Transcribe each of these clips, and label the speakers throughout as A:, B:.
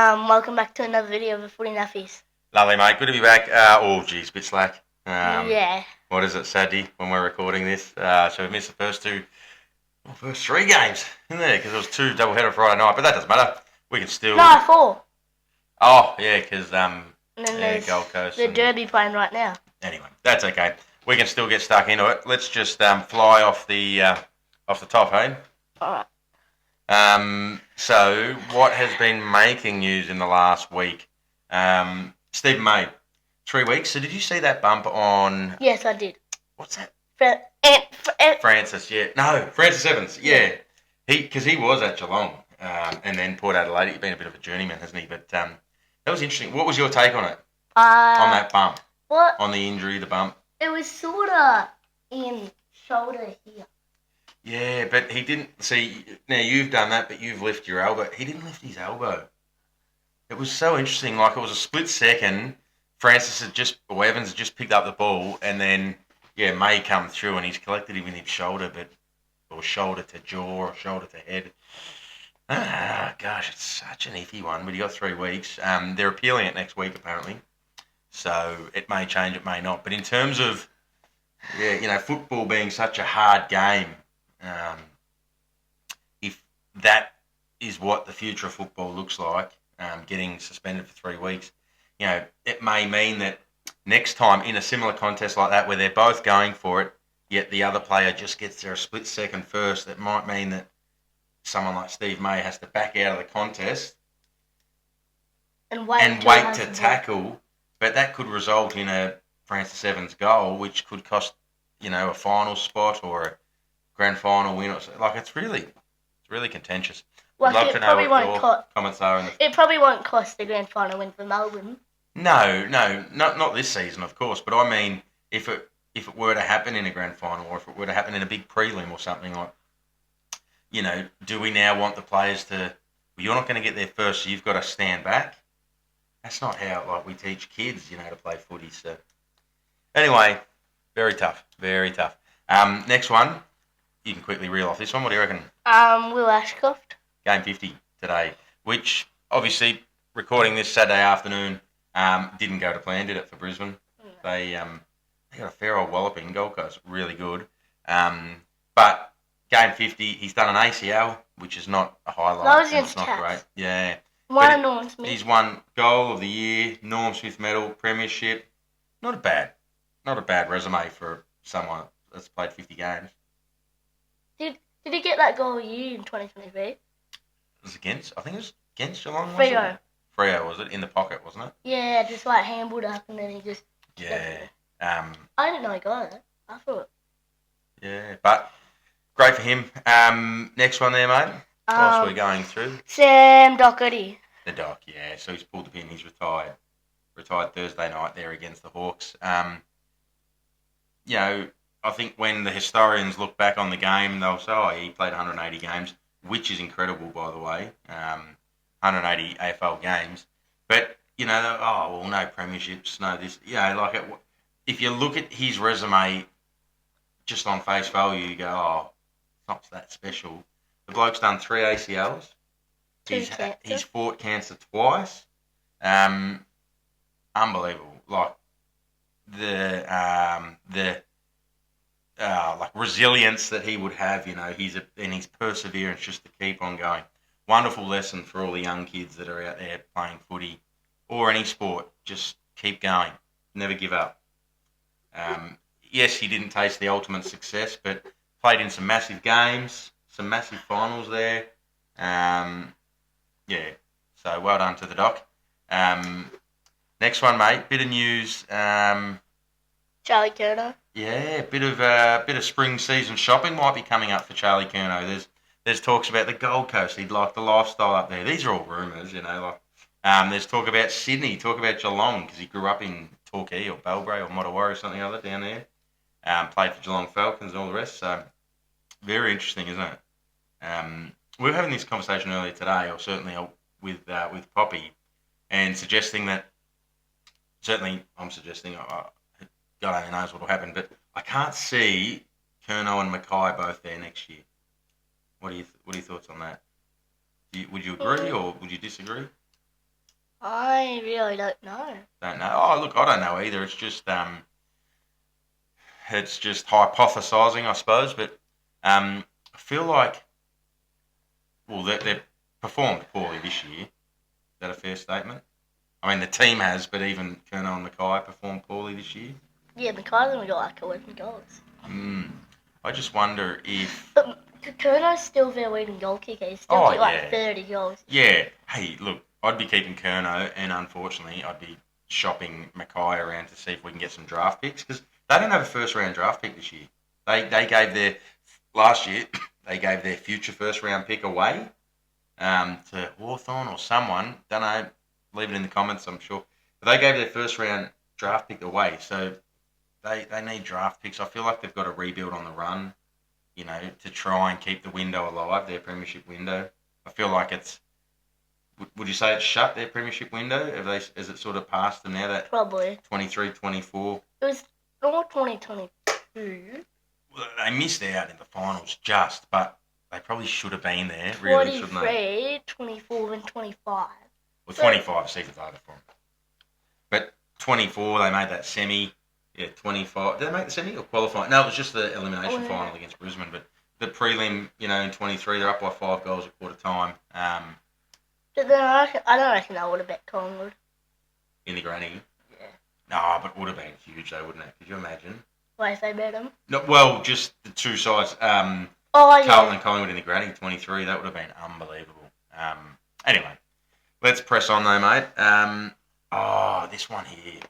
A: Welcome back to another video of the Footy Nappies.
B: Lovely, mate. Good to be back. A bit slack.
A: Yeah.
B: What is it, Saturday, when we're recording this? So we missed the first three games, isn't there? Because it was two doubleheader Friday night, but that doesn't matter. We can still...
A: No, 4.
B: Oh, yeah, because
A: And then there's
B: Gold Coast
A: the Derby playing right now.
B: Anyway, that's okay. We can still get stuck into it. Let's just fly off the top, hey?
A: Alright.
B: So, what has been making news in the last week? Stephen May, 3 weeks. So, did you see that bump on...
A: Yes, I did.
B: What's that? Francis, yeah. No, Francis Evans, yeah. Because he was at Geelong and then Port Adelaide. He's been a bit of a journeyman, hasn't he? But that was interesting. What was your take on it? On that bump?
A: What?
B: On the injury, the bump?
A: It was sort of in shoulder here.
B: Yeah, but he didn't... See, now you've done that, but you've lifted your elbow. He didn't lift his elbow. It was so interesting. Like, it was a split second. Evans had just picked up the ball, and then, yeah, May come through, and he's collected him in his shoulder, or shoulder to jaw, or shoulder to head. Gosh, it's such an iffy one, but he got 3 weeks. They're appealing it next week, apparently. So it may change, it may not. But in terms of, football being such a hard game, if that is what the future of football looks like, getting suspended for 3 weeks, it may mean that next time in a similar contest like that where they're both going for it, yet the other player just gets there a split second first, that might mean that someone like Steve May has to back out of the contest and wait to tackle, but that could result in a Francis Evans goal, which could cost, a final spot or a grand final win. It's really contentious.
A: Well,
B: I'd love to know what your comments are.
A: It probably won't cost the grand final win for Melbourne.
B: No, not this season, of course. But I mean, if it were to happen in a grand final, or if it were to happen in a big prelim or something like, do we now want the players to? Well, you're not going to get there first, so you've got to stand back. That's not how we teach kids, to play footy. So anyway, very tough, very tough. Next one, you can quickly reel off this one. What do you reckon?
A: Will Ashcroft.
B: Game 50 today, which obviously recording this Saturday afternoon didn't go to plan, did it, for Brisbane? No. They got a fair old walloping. Gold Coast, really good. But game 50, he's done an ACL, which is not a highlight.
A: That was against
B: it's not
A: Cats.
B: Great. Yeah.
A: Won Norm Smith.
B: He's won Goal of the Year, Norm Smith Medal, Premiership. Not a bad resume for someone that's played 50 games.
A: Did he get that goal of the year in 2023?
B: It was against Geelong,
A: Freo.
B: Freo, was it? In the pocket, wasn't it?
A: Yeah, just handballed up and then he just...
B: Yeah.
A: I didn't know he got it. I thought...
B: Yeah, but great for him. Next one there, mate. Whilst we're going through.
A: Sam Doherty.
B: The Doc, yeah. So he's pulled the pin. He's retired. Retired Thursday night there against the Hawks. I think when the historians look back on the game, they'll say, he played 180 games, which is incredible, by the way. 180 AFL games. But, no premierships, no this. If you look at his resume just on face value, you go, it's not that special. The bloke's done 3 ACLs. He's fought cancer twice. Unbelievable. The resilience that he would have, and his perseverance just to keep on going. Wonderful lesson for all the young kids that are out there playing footy or any sport. Just keep going. Never give up. Yes, he didn't taste the ultimate success, but played in some massive games, some massive finals there. So well done to the Doc. Next one, mate. Bit of news.
A: Charlie Curnow.
B: Yeah, bit of spring season shopping might be coming up for Charlie Curnow. There's talks about the Gold Coast. He'd like the lifestyle up there. These are all rumours, there's talk about Sydney, talk about Geelong, because he grew up in Torquay or Belgrade or Mottawarra or something other down there. Played for Geelong Falcons and all the rest. So very interesting, isn't it? We were having this conversation earlier today, or certainly with Poppy, and suggesting that. Certainly, I'm suggesting. God only knows what will happen, but I can't see Curnow and Mackay both there next year. What are your thoughts on that? Would you agree or would you disagree?
A: I really don't know.
B: Don't know. Oh, look, I don't know either. It's just hypothesising, I suppose. But I feel like, well, they've performed poorly this year. Is that a fair statement? I mean, the team has, but even Curnow and Mackay performed poorly this year.
A: Yeah, the Collingwood got like 11 goals.
B: I just wonder if...
A: But Kernow's still their leading goal kicker. He's still
B: Oh,
A: kicked
B: yeah.
A: like 30 goals.
B: Yeah. Hey, look, I'd be keeping Curnow, and unfortunately, I'd be shopping Mackay around to see if we can get some draft picks, because they don't have a first-round draft pick this year. They gave their... Last year, they gave their future first-round pick away to Hawthorn or someone. Don't know. Leave it in the comments, I'm sure. But they gave their first-round draft pick away, so they need draft picks. I feel like they've got to rebuild on the run, to try and keep the window alive, their premiership window. I feel like it's... Would you say it's shut, their premiership window? Is it sort of past them now, that
A: Probably.
B: 23, 24?
A: It was all 2022.
B: Well, they missed out in the finals but they probably should have been there, really, shouldn't they?
A: 23, 24 and 25.
B: Well, 25, season's over for them. But 24, they made that semi. Yeah, 25. Did they make the semi or qualify? No, it was just the elimination final against Brisbane. But the prelim, in 23, they're up by 5 goals at quarter time.
A: But then I don't reckon I would have bet Collingwood.
B: In the granny.
A: Yeah.
B: No, but it would have been huge though, wouldn't it? Could you imagine?
A: Why if they bet them?
B: No, well, just the two sides. Carlton and Collingwood in the granny, 23. That would have been unbelievable. Anyway, let's press on though, mate. This one here.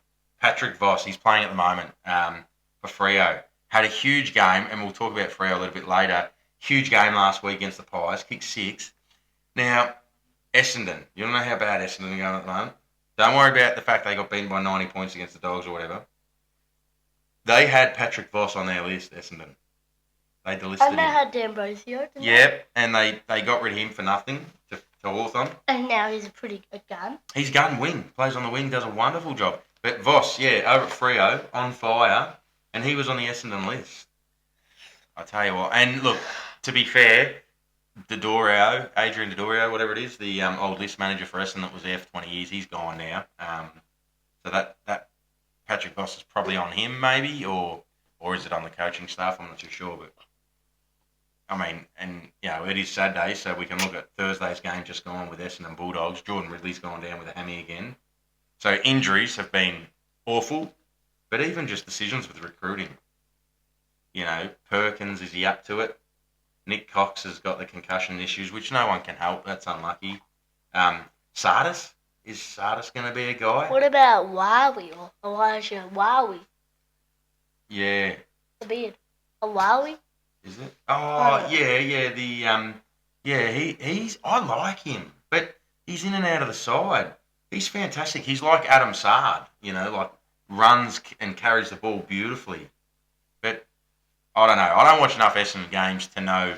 B: Patrick Voss, he's playing at the moment for Freo. Had a huge game, and we'll talk about Freo a little bit later. Huge game last week against the Pies, kicked 6. Now, Essendon, you don't know how bad Essendon are going at the moment. Don't worry about the fact they got beaten by 90 points against the Dogs or whatever. They had Patrick Voss on their list, Essendon. They delisted him.
A: And they had D'Ambrosio, didn't
B: Yep, and they got rid of him for nothing to Hawthorn.
A: And now he's a pretty good gun.
B: He's gun wing, plays on the wing, does a wonderful job. But Voss, over at Freo, on fire, and he was on the Essendon list. I tell you what. And look, to be fair, Adrian Dodorio, whatever it is, the old list manager for Essendon that was there for 20 years, he's gone now. So that Patrick Voss is probably on him, maybe, or is it on the coaching staff? I'm not too sure, but I mean, and it is Saturday, so we can look at Thursday's game just gone with Essendon Bulldogs. Jordan Ridley's gone down with a hammy again. So injuries have been awful, but even just decisions with recruiting. Perkins, is he up to it? Nick Cox has got the concussion issues, which no one can help. That's unlucky. Sardis? Is Sardis going to be a guy?
A: What about Wowie or Elijah Wowie?
B: Yeah.
A: The beard. A Wowie?
B: Is it? Oh, yeah. He's. I like him, but he's in and out of the side. He's fantastic. He's like Adam Sard, like runs and carries the ball beautifully. But I don't know. I don't watch enough Essendon games to know,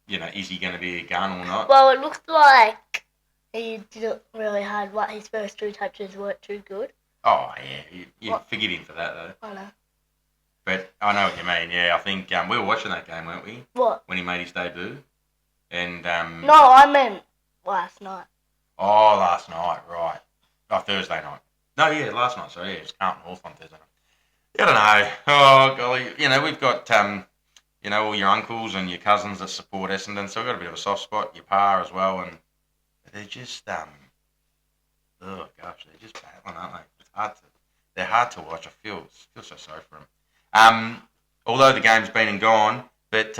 B: is he going to be a gun or not?
A: Well, it looks like he didn't really hard. His first 2 touches weren't too good.
B: Oh, yeah. You figured him for that, though.
A: I know.
B: But I know what you mean, yeah. I think we were watching that game, weren't we?
A: What?
B: When he made his debut. And
A: No, I meant last night.
B: Oh, last night, right. Oh, Thursday night. No, yeah, last night, sorry. Yeah, it's Carlton Hawthorn on Thursday night. I don't know. Oh, golly. We've got, all your uncles and your cousins that support Essendon, so we've got a bit of a soft spot. Your pa as well, and they're just, they're just battling, aren't they? They're hard to watch. I feel so sorry for them. Although the game's been and gone, but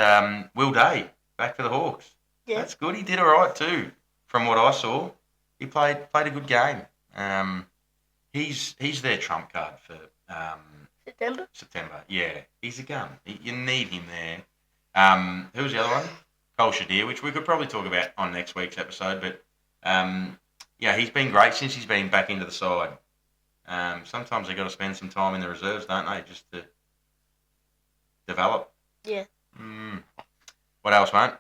B: Will Day, back for the Hawks.
A: Yeah.
B: That's good. He did all right too, from what I saw. He played a good game. He's their trump card for September. Yeah, he's a gun. You need him there. Who was the other one? Cole Shadir, which we could probably talk about on next week's episode. But he's been great since he's been back into the side. Sometimes they got to spend some time in the reserves, don't they, just to develop.
A: Yeah.
B: What else, mate?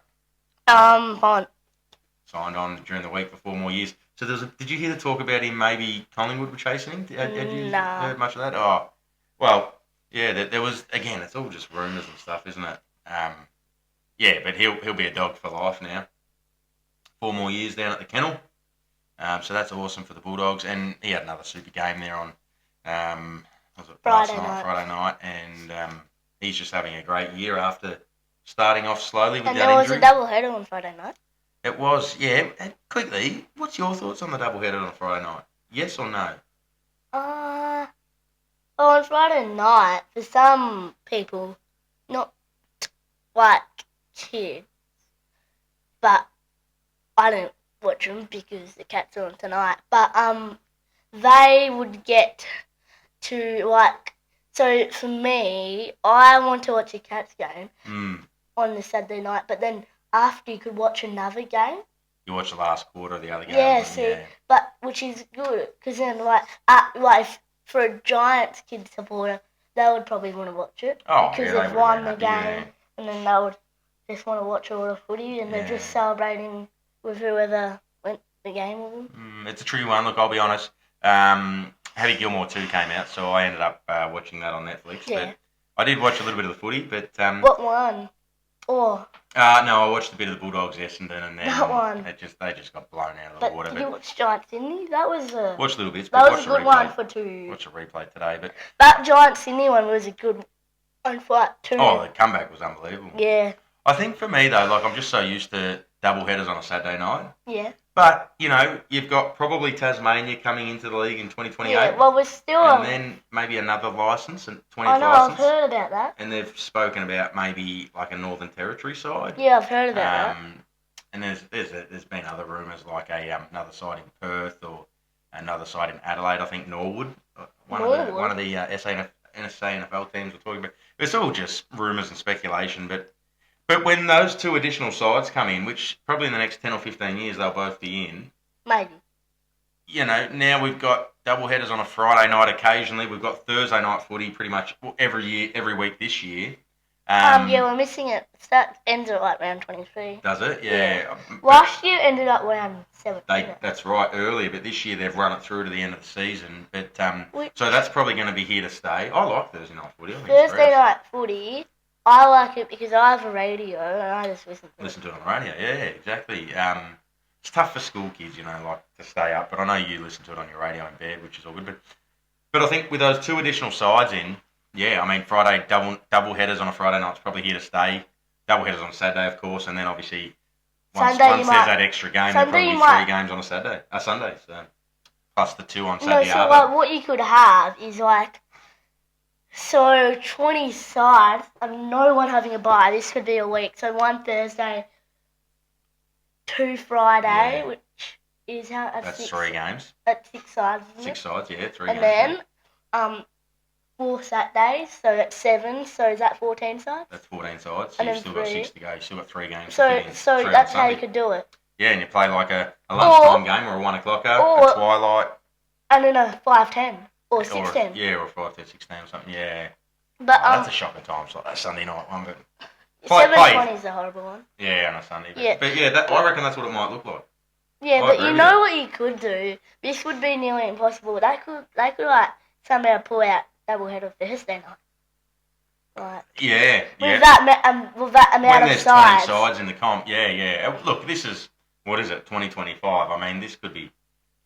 A: Fine.
B: Signed on during the week for 4 more years. So did you hear the talk about him? Maybe Collingwood were chasing him. Had you heard much of that? Oh, well, yeah. There was, again. It's all just rumours and stuff, isn't it? But he'll be a dog for life now. 4 more years down at the kennel. So that's awesome for the Bulldogs. And he had another super game there on was it
A: Friday
B: Friday night, and he's just having a great year after starting off slowly with
A: And
B: that
A: there was
B: injury.
A: a double header on Friday night.
B: It was, yeah. And quickly, what's your thoughts on the double header on Friday night? Yes or no?
A: On Friday night, for some people, not like kids, but I don't watch them because the Cats are on tonight. But they would get to So for me, I want to watch a Cats game on the Saturday night, but then after you could watch another game.
B: You watch the last quarter of the other game.
A: Yeah, but which is good because then for a Giants kid supporter, they would probably want to watch it because they've won the game, and then they would just want to watch all the footy, and they're just celebrating with whoever went the game with them.
B: It's a true one. Look, I'll be honest. Happy Gilmore 2 came out, so I ended up watching that on Netflix.
A: Yeah.
B: But I did watch a little bit of the footy, but
A: what one?
B: No, I watched a bit of the Bulldogs Essendon, and then
A: that one.
B: they just got blown out of the water.
A: Did you watch Giants Sydney? That was
B: watched little bits.
A: That was a good one for 2.
B: Watched a replay today, but
A: that Giants Sydney one was a good one for 2.
B: Oh, the comeback was unbelievable.
A: Yeah.
B: I think for me though, I'm just so used to double headers on a Saturday night.
A: Yeah.
B: But, you've got probably Tasmania coming into the league in 2028.
A: Yeah, well, we're still...
B: And then maybe another licence, and 20th
A: I know,
B: licence.
A: I've heard about that.
B: And they've spoken about maybe like a Northern Territory side.
A: Yeah, I've heard about that.
B: And there's been other rumours like another side in Perth or another side in Adelaide. I think Norwood. One of the SANFL teams were talking about. It's all just rumours and speculation, But when those 2 additional sides come in, which probably in the next 10 or 15 years they'll both be in.
A: Maybe.
B: Now we've got double headers on a Friday night occasionally. We've got Thursday night footy pretty much every week this year.
A: We're missing it. That ends at round 23.
B: Does it? Yeah.
A: Last year ended up round 17.
B: That's right, earlier, but this year they've run it through to the end of the season. But so that's probably going to be here to stay. I like Thursday night footy.
A: Thursday night footy. I like it because I have a radio and I just listen to it.
B: Listen to it on the radio, yeah, exactly. It's tough for school kids, to stay up, but I know you listen to it on your radio in bed, which is all good. But I think with those 2 additional sides in, Friday double headers on a Friday night's probably here to stay. Double headers on a Saturday, of course, and then obviously once there's that extra game, there'll probably be 3 games on a Sunday, so plus the 2 on Saturday.
A: What you could have is 20 sides and no one having a bye. This could be a week. So 1 Thursday, 2 Friday, which is
B: that's 6, 3 games.
A: At 6 sides.
B: 6 sides, 3 games.
A: And then 4 Saturdays, so that's 7. So is that 14 sides?
B: That's 14 sides. So you've still got 6 to go. You've still got 3 games.
A: So that's how you could do it.
B: Yeah, and you play like a lunchtime game or a 1 o'clocker, a twilight,
A: and then a 5-10. Or 6-10.
B: Or 5-10, 6-10 or something, yeah.
A: But
B: that's a shocking time slot, that Sunday night one. But
A: 7:20 is a horrible one.
B: Yeah, on a Sunday. But I reckon that's what it might look like.
A: Yeah, but you know what you could do? This would be nearly impossible. They could somehow pull out double header Thursday night. With that amount
B: when
A: of sides.
B: When there's 20 sides in the comp, Look, this is, 2025? I mean, this could be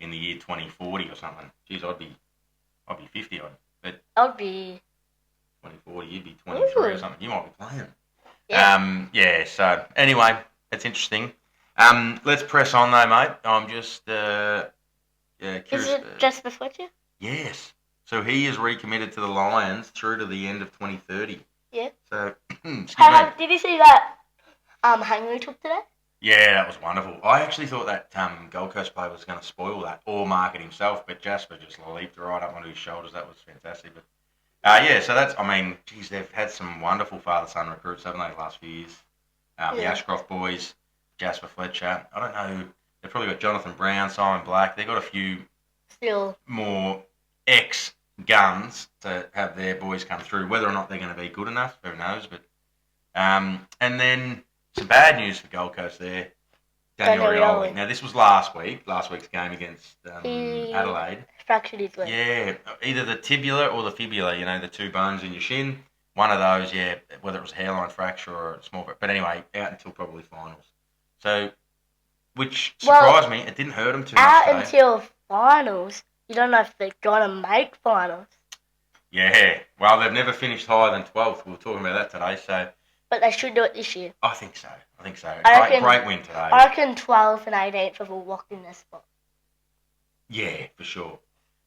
B: in the year 2040 or something. Jeez, I'd be 50 odd. But
A: I'd be
B: 2040, you'd be 23 or something. You might be playing. Yeah. So anyway, that's interesting. Let's press on though, mate. I'm just curious.
A: Is it Jasper Fletcher?
B: Yes. So he is recommitted to the Lions through to the end of 2030.
A: Yeah.
B: So
A: did you see that Hangley took today?
B: Yeah, that was wonderful. I actually thought that Gold Coast player was going to spoil that or mark it himself, but Jasper just leaped right up onto his shoulders. That was fantastic. But so that's, they've had some wonderful father-son recruits, haven't they, the last few years? The Ashcroft boys, Jasper Fletcher. I don't know. They've probably got Jonathan Brown, Simon Black. They've got a few more ex-guns to have their boys come through. Whether or not they're going to be good enough, who knows? But and then some bad news for Gold Coast there. Daniel Rioli. Now, this was last week's game against Adelaide.
A: Fractured his leg.
B: Yeah, either the tibia or the fibula, the 2 bones in your shin. One of those, whether it was a hairline fracture or a small... But anyway, out until probably finals. So, which surprised me. It didn't hurt them too much
A: Out
B: today.
A: until finals, you don't know if they're going to make finals.
B: Yeah, well, they've never finished higher than 12th. We were talking about that today, so...
A: But they should do it this year.
B: I think so.
A: I
B: Great win today.
A: I reckon 12th and 18th are all locked in their spot.
B: Yeah, for sure.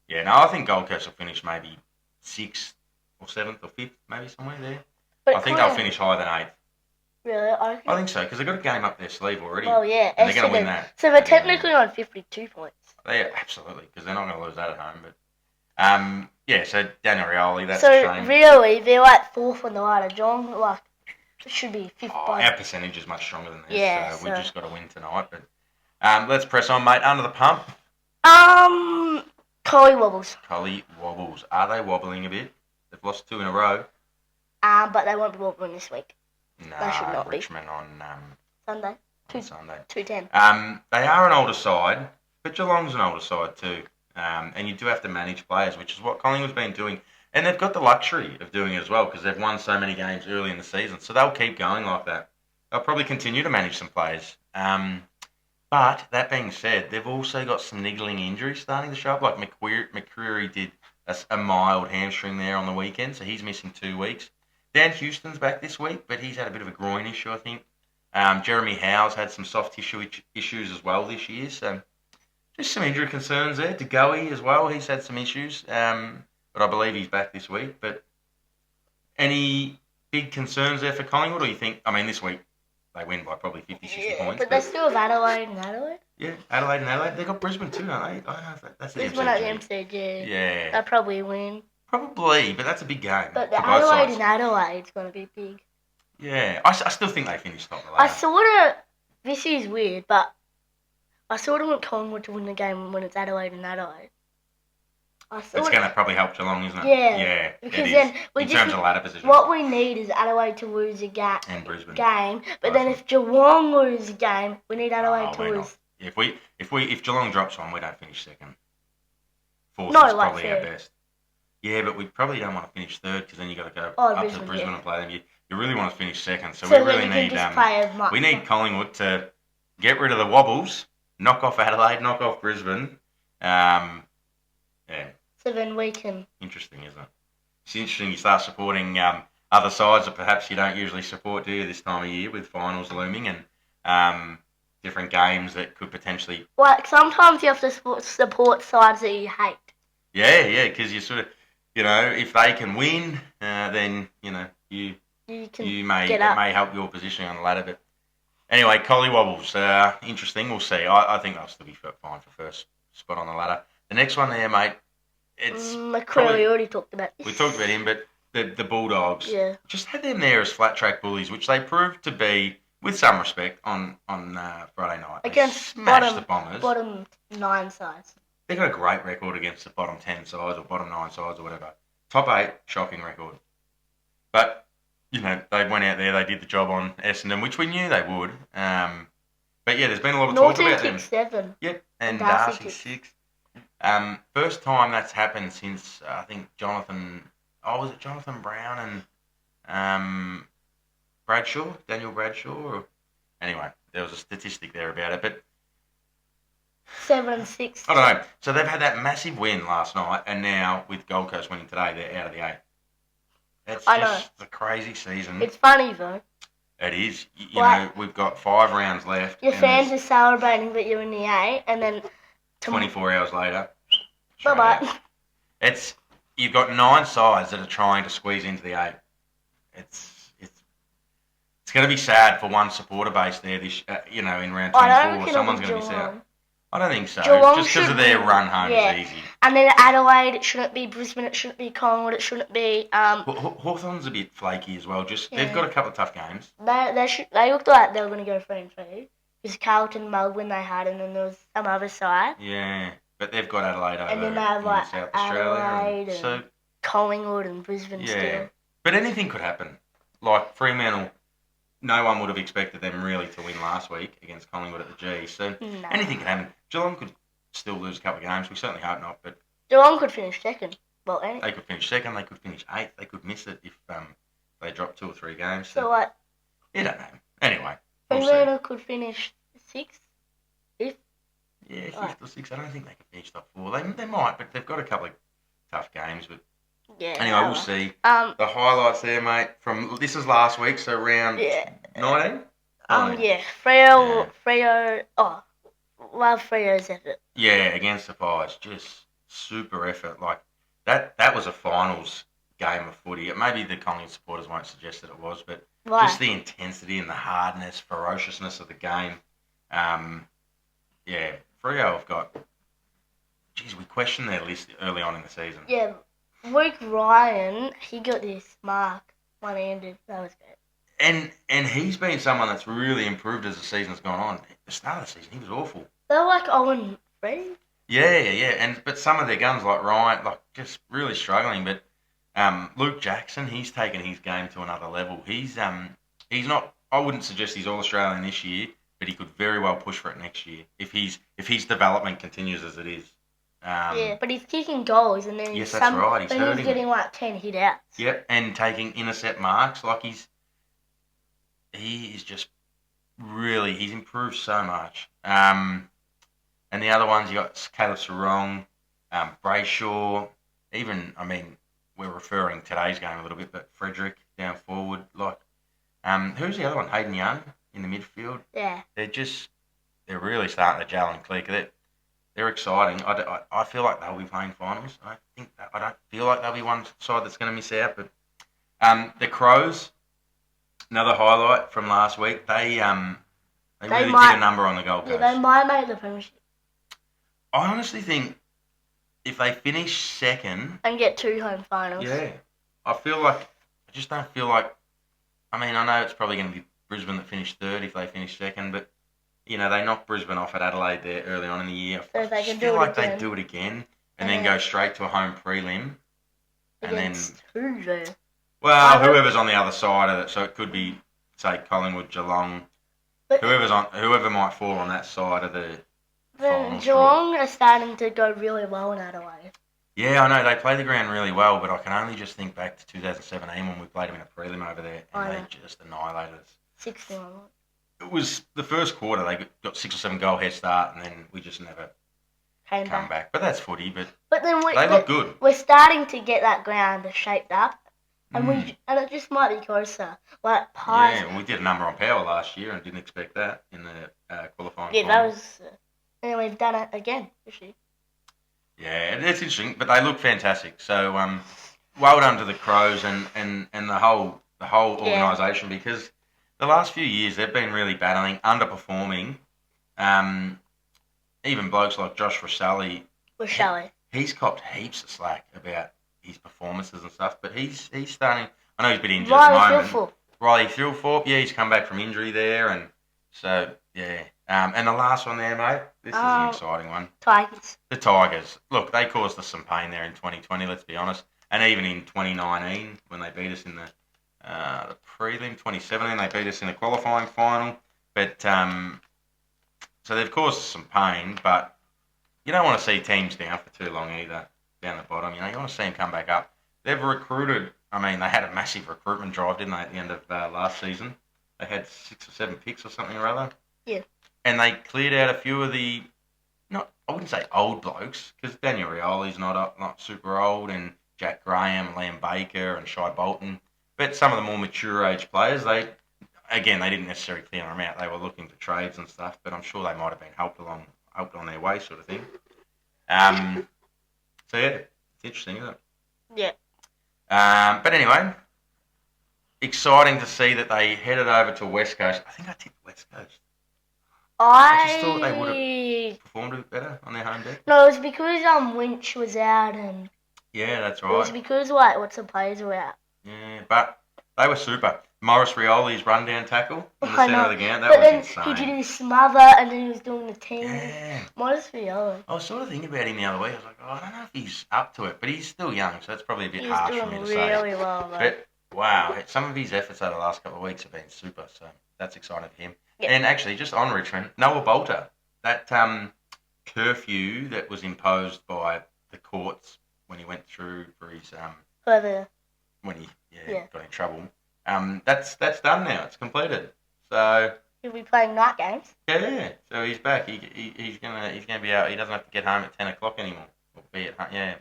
B: Yeah, no, I think Gold Coast will finish maybe 6th or 7th or 5th, maybe somewhere there.
A: But
B: I think they'll finish higher than 8th.
A: Really?
B: I think so, because they've got a game up their sleeve already.
A: Oh, yeah.
B: And they're going to win that.
A: So they're technically on 52 points.
B: Yeah, absolutely, because they're not going to lose that at home. But yeah, so Daniel Rioli, that's
A: so
B: a shame.
A: Really, they're like 4th on the ladder. John, like, it should be 5th.
B: Our percentage is much stronger than this,
A: yeah,
B: so we've just got to win tonight. But let's press on, mate. Under the pump.
A: Colliwobbles.
B: Collywobbles. Are they wobbling a bit? They've lost 2 in a row.
A: But they won't be wobbling this week.
B: No,
A: they should not
B: Richmond
A: be.
B: On
A: Sunday.
B: Sunday.
A: 2:10.
B: They are an older side, but Geelong's an older side too. And you do have to manage players, which is what Collingwood's been doing. And they've got the luxury of doing it as well because they've won so many games early in the season. So they'll keep going like that. They'll probably continue to manage some players. But that being said, they've also got some niggling injuries starting to show up. Like McCreary did a mild hamstring there on the weekend, so he's missing 2 weeks. Dan Houston's back this week, but he's had a bit of a groin issue, I think. Jeremy Howe's had some soft tissue issues as well this year, so just some injury concerns there. DeGoey as well, he's had some issues, but I believe he's back this week. But any big concerns there for Collingwood, or you think, I mean, this week they win by probably 50, 60 points.
A: But they still have Adelaide and Adelaide.
B: Yeah, Adelaide and Adelaide. They've got Brisbane too, don't they? I don't know if that's the
A: Brisbane at the MCG.
B: Yeah.
A: They'll probably win.
B: Probably, but that's a big game.
A: But the Adelaide and Adelaide's going to be big.
B: Yeah, I still think they finished top of the ladder.
A: This is weird, but I sort of want Collingwood to win the game when it's Adelaide and Adelaide.
B: It's going to probably help Geelong, isn't it?
A: Yeah. Because then
B: in terms of ladder position.
A: What we need is Adelaide to lose a
B: and Brisbane
A: game. But then if Geelong lose a game, we need Adelaide to lose.
B: If Geelong drops one, we don't finish second. Fourth is probably our best. Yeah, but we probably don't want to finish third because then you got to go up to Brisbane and play them. You really want to finish second, so we really need. We need Collingwood to get rid of the wobbles, knock off Adelaide, knock off Brisbane. Yeah.
A: So then we can.
B: Interesting, isn't it? It's interesting you start supporting other sides that perhaps you don't usually support, do you, this time of year with finals looming and different games that could potentially.
A: Like sometimes you have to support sides that you hate.
B: Yeah, because you sort of, if they can win, then you may help your positioning on the ladder. But anyway, Collywobbles, interesting. We'll see. I think they'll still be fine for first spot on the ladder. The next one there, mate. It's
A: McCreary, we already talked about this.
B: We talked about him, but the Bulldogs.
A: Yeah.
B: Just had them there as flat track bullies, which they proved to be with some respect on Friday night.
A: Against
B: they smashed the Bombers.
A: Bottom 9 sides.
B: They've got a great record against the bottom 10 sides or bottom 9 sides or whatever. Top 8, shocking record. But, they went out there, they did the job on Essendon, which we knew they would. But yeah, there's been a lot of talk about them.
A: 7.
B: Yep, and Darcy 6. First time that's happened since, I think, was it Jonathan Brown and Daniel Bradshaw? Anyway, there was a statistic there about it, but
A: 7 and 6.
B: I don't know. So they've had that massive win last night, and now with Gold Coast winning today, they're out of the 8. It's just a crazy season.
A: It's funny, though.
B: It is. We've got 5 rounds left.
A: Your fans are celebrating that you're in the 8, and then
B: 24 hours later.
A: Bye-bye.
B: You've got 9 sides that are trying to squeeze into the 8. It's going to be sad for one supporter base there. This in round 24, someone's going to miss out. I don't think so.
A: Geelong
B: just because of their run home is easy.
A: And then Adelaide, it shouldn't be Brisbane, it shouldn't be Collingwood, it shouldn't be.
B: Hawthorn's a bit flaky as well. They've got a couple of tough games.
A: They looked like they were going to go 3-3. Because Carlton, Melbourne they had, and then there was some other side.
B: Yeah, but they've got Adelaide over
A: and then they have
B: South
A: Adelaide
B: Australia.
A: And Collingwood and Brisbane still.
B: But anything could happen. Like Fremantle, no one would have expected them really to win last week against Collingwood at the G. So anything can happen. Geelong could still lose a couple of games. We certainly hope not. But
A: Geelong could finish second.
B: They could finish second. They could finish 8th. They could miss it if they drop 2 or 3 games.
A: So what?
B: You don't know. Anyway.
A: Fremantle could finish 6th.
B: Yeah,
A: Right.
B: fifth or sixth. I don't think they can finish top four. They might, but they've got a couple of tough games. But
A: Yeah.
B: anyway, we'll see.
A: Um.
B: The highlights there, mate. From this is last week, so round
A: Yeah.
B: 19.
A: Yeah.
B: Yeah.
A: Freo. Oh, love Freo's effort.
B: Yeah, against the Pies, just super effort. Like that was a finals game of footy. Maybe the Collingwood supporters won't suggest that it was, but
A: Why?
B: just the intensity and the hardness, ferociousness of the game. Yeah, Freo have got. Geez, we questioned their list early on in the season.
A: Yeah. Luke Ryan, he got this mark one-handed. That was good.
B: And he's been someone that's really improved as the season's gone on. At the start of the season, he was awful.
A: They're like 0-3.
B: Yeah. But some of their guns like Ryan, like just really struggling. But Luke Jackson, he's taken his game to another level. He's not. I wouldn't suggest he's All Australian this year, but he could very well push for it next year if his development continues as it is.
A: Yeah, but he's kicking goals and then
B: Yes, that's right. He's hurting.
A: He's getting like 10 hit outs.
B: Yep, and taking intercept marks. Like he is just really he's improved so much. And the other ones you got Caleb Sarong, Brayshaw. Even we're referring today's game a little bit, but Frederick down forward. Like who's the other one? Hayden Young in the midfield.
A: Yeah.
B: They're really starting to gel and click. They're exciting. I feel like they'll be playing finals. I don't feel like they'll be one side that's going to miss out. But the Crows, another highlight from last week. They really did a number on the Gold Coast.
A: Yeah, they might make the premiership.
B: I honestly think if they finish second
A: and get 2 home finals.
B: Yeah, I just don't feel like. I know it's probably going to be Brisbane that finished third if they finish second, but. They knocked Brisbane off at Adelaide there early on in the year.
A: So
B: I feel like they do it again and then go straight to a home prelim. And then
A: who though?
B: Well, whoever's on the other side of it. So it could be, say, Collingwood, Geelong. But whoever might fall on that side of the.
A: Then Geelong are starting to go really well in Adelaide.
B: Yeah, I know they play the ground really well, but I can only just think back to 2017 when we played them in a prelim over there, and they just annihilated us.
A: 6-0.
B: It was the first quarter, they got 6 or 7 goal head start, and then we just never come back. But that's footy, but then they look good.
A: We're starting to get that ground shaped up, and it just might be closer. Like Pies.
B: Yeah, we did a number on power last year and didn't expect that in the qualifying.
A: Yeah, that was. And we've done it again this year.
B: Yeah, it's interesting, but they look fantastic. So, well done to the Crows and the whole organisation because. The last few years, they've been really battling, underperforming. Even blokes like Josh Rosali. He's copped heaps of slack about his performances and stuff, but he's starting. I know he's a bit injured at the moment. Riley Thilthorpe, he's come back from injury there, and so yeah. And the last one there, mate. This is an exciting one.
A: Tigers.
B: The Tigers. Look, they caused us some pain there in 2020. Let's be honest, and even in 2019 when they beat us in the prelim, 2017, they beat us in the qualifying final. But so they've caused us some pain, but you don't want to see teams down for too long either, down the bottom. You want to see them come back up. They've recruited, they had a massive recruitment drive, didn't they, at the end of last season? They had 6 or 7 picks or something or other.
A: Yeah.
B: And they cleared out a few of the, I wouldn't say old blokes, because Daniel Rioli's not super old, and Jack Graham, Liam Baker, and Shai Bolton. But some of the more mature age players, they didn't necessarily clear them out. They were looking for trades and stuff, but I'm sure they might have been helped on their way, sort of thing. So yeah, it's interesting, isn't it?
A: Yeah.
B: But anyway, exciting to see that they headed over to West Coast. I think I tipped West Coast. I just thought they would have performed a bit better on their home deck.
A: No, it was because Winch was out and.
B: Yeah, that's right.
A: It was because what's the players were out.
B: Yeah, but they were super. Maurice Rioli's rundown tackle in the centre of the ground, that was insane.
A: He did his smother and then he was doing the team.
B: Yeah.
A: Maurice Rioli.
B: I was sort of thinking about him the other week. I was like, I don't know if he's up to it, but he's still young, so that's probably a bit harsh for me to say.
A: He's doing really well, though.
B: But, wow, some of his efforts over the last couple of weeks have been super, so that's exciting for him. Yep. And actually, just on Richmond, Noah Bolter, that curfew that was imposed by the courts when he went through for his... when he got in trouble. That's done now. It's completed. So
A: He'll be playing night games.
B: Yeah, so he's back. He's gonna be out. He doesn't have to get home at 10 o'clock anymore. Or be at home. Yeah.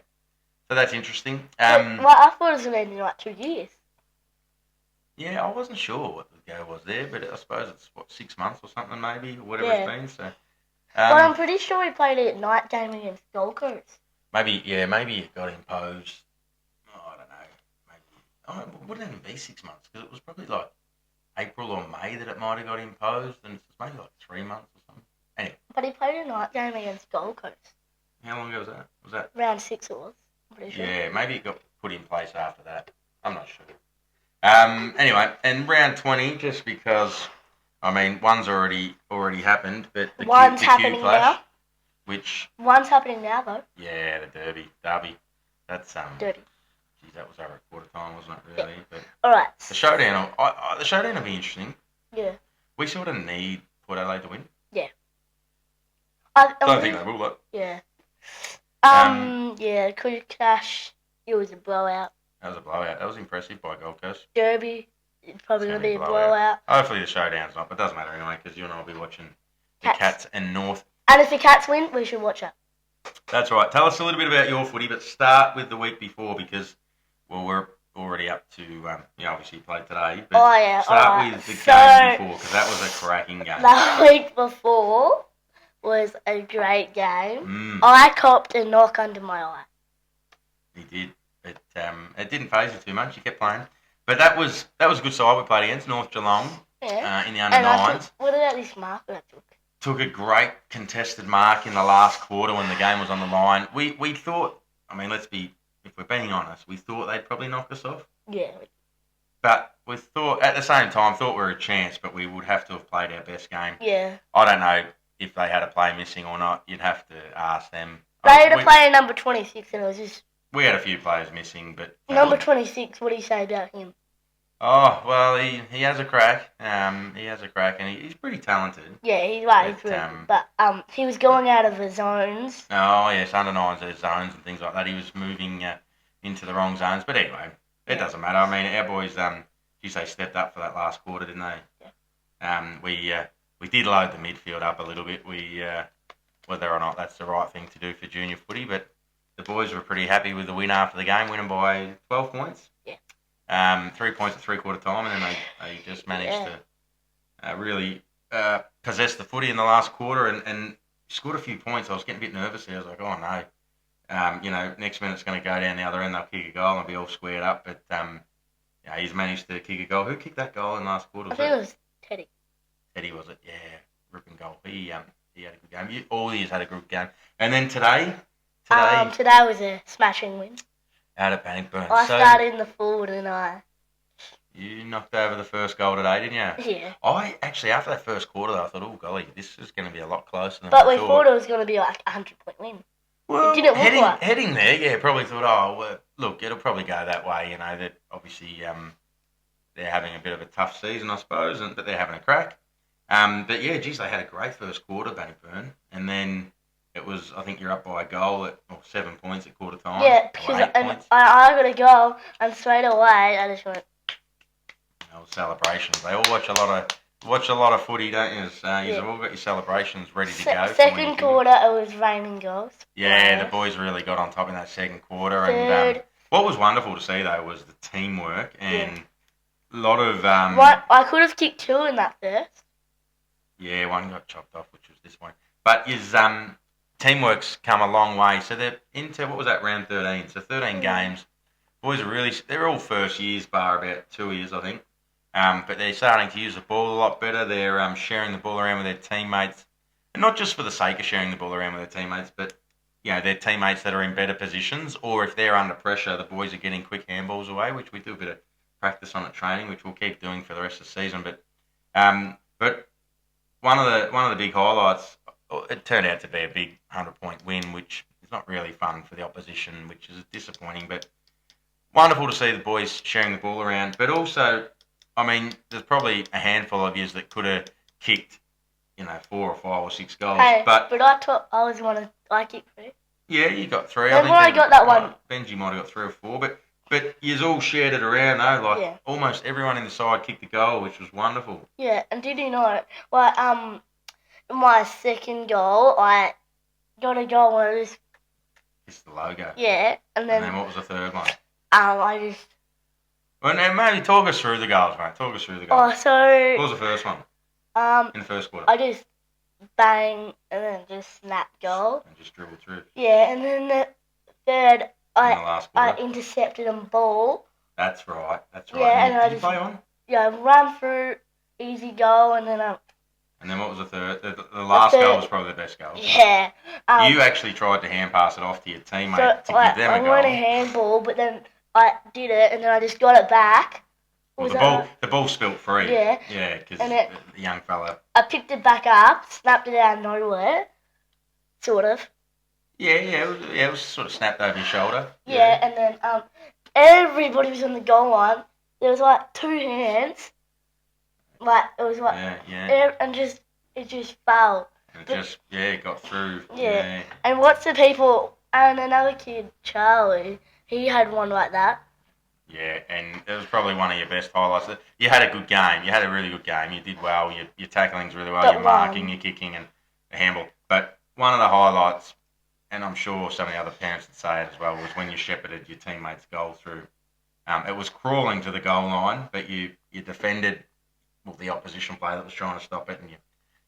B: So that's interesting.
A: Well, I thought it was going to be like 2 years.
B: Yeah, I wasn't sure what the go was there, but I suppose it's 6 months or something maybe, or whatever
A: Yeah.
B: it's been. So.
A: But I'm pretty sure he played it at night game against Gold Coast.
B: Maybe it got imposed. Oh, I don't know. Maybe it wouldn't even be 6 months because it was probably like April or May that it might have got imposed, and it's maybe like 3 months or something. Anyway.
A: But he played a night game against Gold Coast.
B: How long ago was that? Was that
A: round 6? It was. I'm pretty sure.
B: Yeah, maybe it got put in place after that. I'm not sure. Anyway, and round 20, just because I mean one's already happened, but
A: one's
B: the
A: happening
B: Q clash,
A: now.
B: One's
A: happening now though.
B: Yeah, the derby. That's
A: Dirty.
B: Geez, that was over at quarter time, wasn't it? Really?
A: Yeah.
B: But
A: all right.
B: the showdown. The showdown will be interesting.
A: Yeah.
B: We sort of need Port Adelaide to win.
A: Yeah.
B: Don't think they will, though.
A: Yeah. Yeah, Q clash. It was a blowout.
B: That was a blowout. That was impressive by Gold Coast.
A: Derby. It's probably going to be a blowout.
B: Hopefully the showdown's not, but it doesn't matter anyway because you and I will be watching the Cats and North.
A: And if the Cats win, we should watch it.
B: That's right. Tell us a little bit about your footy, but start with the week before because, well, we're already up to, obviously you played today. But start with the game before because that was a cracking game.
A: The week before was a great game. I copped a knock under my eye.
B: He did. It didn't phase you too much. You kept playing. But that was a good side we played against, North Geelong, in the under-9s.
A: What about this mark that I took?
B: Took a great contested mark in the last quarter when the game was on the line. We thought, I mean, if we're being honest, we thought they'd probably knock us off.
A: Yeah.
B: But we thought, at the same time, we were a chance, but we would have to have played our best game.
A: Yeah.
B: I don't know if they had a play missing or not. You'd have to ask them.
A: They had a player number 26 and it was just...
B: We had a few players missing, but...
A: Number 26, what do you say about him?
B: Oh, well, he has a crack. He has a crack, and he's pretty talented.
A: Yeah, he's right. He's really good. But he was going out of the zones.
B: Oh, yes, under-9s, there's zones and things like that. He was moving into the wrong zones. But anyway, it doesn't matter. I mean, our boys, stepped up for that last quarter, didn't they? Yeah. We did load the midfield up a little bit. Whether or not that's the right thing to do for junior footy, but the boys were pretty happy with the win after the game, winning by 12 points.
A: Yeah.
B: 3 points at three-quarter time, and then they just managed to really possess the footy in the last quarter and scored a few points. I was getting a bit nervous there. I was like, oh, no. Next minute's going to go down the other end. They'll kick a goal and be all squared up. But he's managed to kick a goal. Who kicked that goal in the last quarter?
A: I think it was Teddy.
B: Teddy, was it? Yeah, ripping goal. He had a good game. All years had a good game. And then today
A: was a smashing win.
B: Out of Bannockburn.
A: I started in the forward and
B: You knocked over the first goal today, didn't you?
A: Yeah.
B: I actually, after that first quarter, I thought, oh, golly, this is going to be a lot closer than
A: But
B: I
A: we thought it was going to be like a 100-point win.
B: Well,
A: it didn't look like.
B: Heading there, probably thought, oh, well, look, it'll probably go that way, that obviously they're having a bit of a tough season, I suppose, but they're having a crack. But yeah, geez, they had a great first quarter, Bannockburn, and then it was, I think you're up by a goal at 7 points at quarter time.
A: Yeah, because I got a goal, and straight away I just went.
B: Celebrations. They all watch a lot of footy, don't you? You've all got your celebrations ready to go.
A: Second quarter, it was raining goals.
B: Yeah, the boys really got on top in that second quarter. Third. And what was wonderful to see though was the teamwork and a lot of.
A: I could have kicked 2 in that first.
B: Yeah, one got chopped off, which was disappointing. But his teamwork's come a long way. So they're into, what was that, round 13? So 13 games. Boys are they're all first years, bar about 2 years, I think. But they're starting to use the ball a lot better. They're sharing the ball around with their teammates. And not just for the sake of sharing the ball around with their teammates, but their teammates that are in better positions, or if they're under pressure, the boys are getting quick handballs away, which we do a bit of practice on at training, which we'll keep doing for the rest of the season. But one of the big highlights, it turned out to be a big 100-point win, which is not really fun for the opposition, which is disappointing. But wonderful to see the boys sharing the ball around. But also, I mean, there's probably a handful of yous that could have kicked, 4 or 5 or 6 goals.
A: Hey,
B: but
A: I thought I was I kicked 3.
B: Yeah, you got 3.
A: Remember I got that one.
B: Benji might have got 3 or 4, but But you all shared it around though, like
A: Yeah.
B: almost everyone in the side kicked a goal, which was wonderful.
A: Yeah, and did you know, well, my second goal, I got a goal and I just,
B: It's the logo.
A: yeah, and
B: And then
A: then
B: what was the third one?
A: I just,
B: Well, now maybe talk us through the goals, mate. Talk us through the
A: oh,
B: goals.
A: so,
B: What was the first one in the first quarter?
A: I just bang and then just snap goal.
B: And just dribbled through.
A: Yeah, and then the third,
B: In the last
A: I
B: quarter.
A: intercepted a ball.
B: That's right. That's right.
A: Yeah,
B: and
A: and I
B: did you
A: just,
B: play on?
A: yeah, run through, easy goal, and then
B: And then what was the third? The last goal was probably the best goal.
A: yeah.
B: You actually tried to hand pass it off to your teammate to
A: So
B: give them a goal.
A: I won a handball, but then I did it, and then I just got it back.
B: Well, the ball spilt free.
A: Yeah.
B: Yeah, because
A: And
B: the young fella.
A: I picked it back up, snapped it out of nowhere, sort of.
B: Yeah, it was sort of snapped over your shoulder.
A: Yeah, and then everybody was on the goal line. There was like two hands. Like it was like and it just fell.
B: It got through.
A: Yeah. And what's the people and another kid, Charlie, he had one like that.
B: Yeah, and it was probably one of your best highlights. You had a good game. You had a really good game. You did well. Your tackling's really well. Your marking, your kicking, and the handball. But one of the highlights, and I'm sure some of the other parents would say it as well, was when you shepherded your teammate's goal through. It was crawling to the goal line, but you defended the opposition player that was trying to stop it, and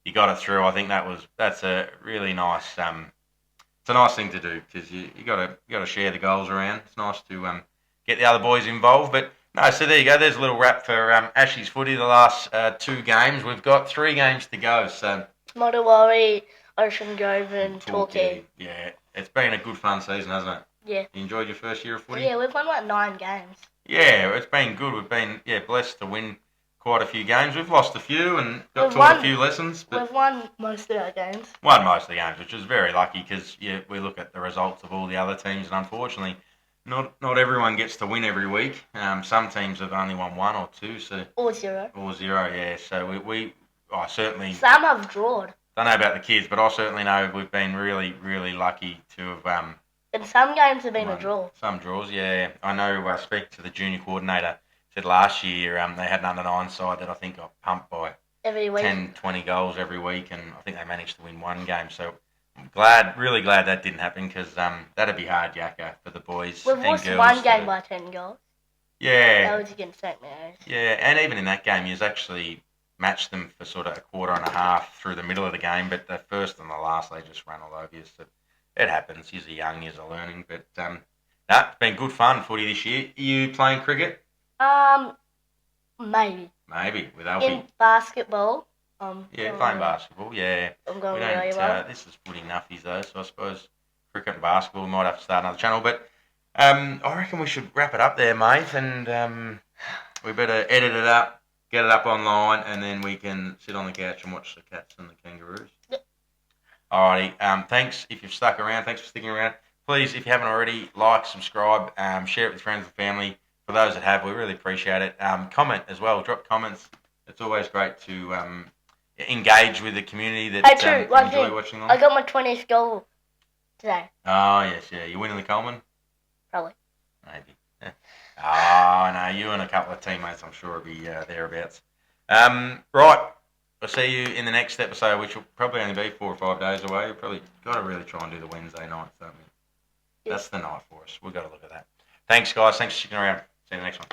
B: you got it through. I think that's a really nice. It's a nice thing to do because you got to share the goals around. It's nice to get the other boys involved. But no, so there you go. There's a little wrap for Ashley's Footy. The last 2 games. We've got 3 games to go. So
A: Motowari, Ocean Grove, and Torquay.
B: Yeah, it's been a good fun season, hasn't it?
A: Yeah.
B: You enjoyed your first year of footy?
A: Yeah, we've won like 9 games.
B: Yeah, it's been good. We've been blessed to win quite a few games. We've lost a few and got taught a few lessons. But
A: we've won most of our games.
B: Won most of the games, which is very lucky because we look at the results of all the other teams, and unfortunately, not everyone gets to win every week. Some teams have only won 1 or 2,
A: or 0.
B: Or 0, yeah. So I certainly.
A: Some have drawn.
B: Don't know about the kids, but I certainly know we've been really, really lucky to have.
A: And some games have been a draw.
B: Some draws, yeah. I know. I speak to the junior coordinator. Said last year they had an under-9 side that I think got pumped by
A: every week.
B: 10, 20 goals every week, and I think they managed to win 1 game. So I'm really glad that didn't happen because that'd be hard yakka for the boys.
A: We've lost 1 game by 10 goals.
B: Yeah.
A: That was against St. Mary's.
B: Yeah, and even in that game, you actually matched them for sort of a quarter and a half through the middle of the game, but the first and the last, they just ran all over you. So it happens. You're young, you're learning, but it's been good fun footy this year. Are you playing cricket?
A: Maybe.
B: Maybe with Alfie.
A: In basketball.
B: Playing basketball. Yeah.
A: I'm going really well.
B: This is footy nuffies though, so I suppose cricket and basketball. We might have to start another channel, but I reckon we should wrap it up there, mate, and we better edit it up, get it up online, and then we can sit on the couch and watch the cats and the kangaroos.
A: Yep.
B: Alrighty. Thanks if you've stuck around. Thanks for sticking around. Please, if you haven't already, like, subscribe, share it with friends and family. For those that have, we really appreciate it. Comment as well. Drop comments. It's always great to engage with the community that enjoy watching along.
A: I got my 20th goal today.
B: Oh, yes, yeah. You winning the Coleman?
A: Probably.
B: Maybe. Yeah. Oh, no, you and a couple of teammates, I'm sure, will be thereabouts. Right. I'll see you in the next episode, which will probably only be 4 or 5 days away. We've probably got to really try and do the Wednesday nights, don't we? Yes. That's the night for us. We've got to look at that. Thanks, guys. Thanks for sticking around. See you in the next one.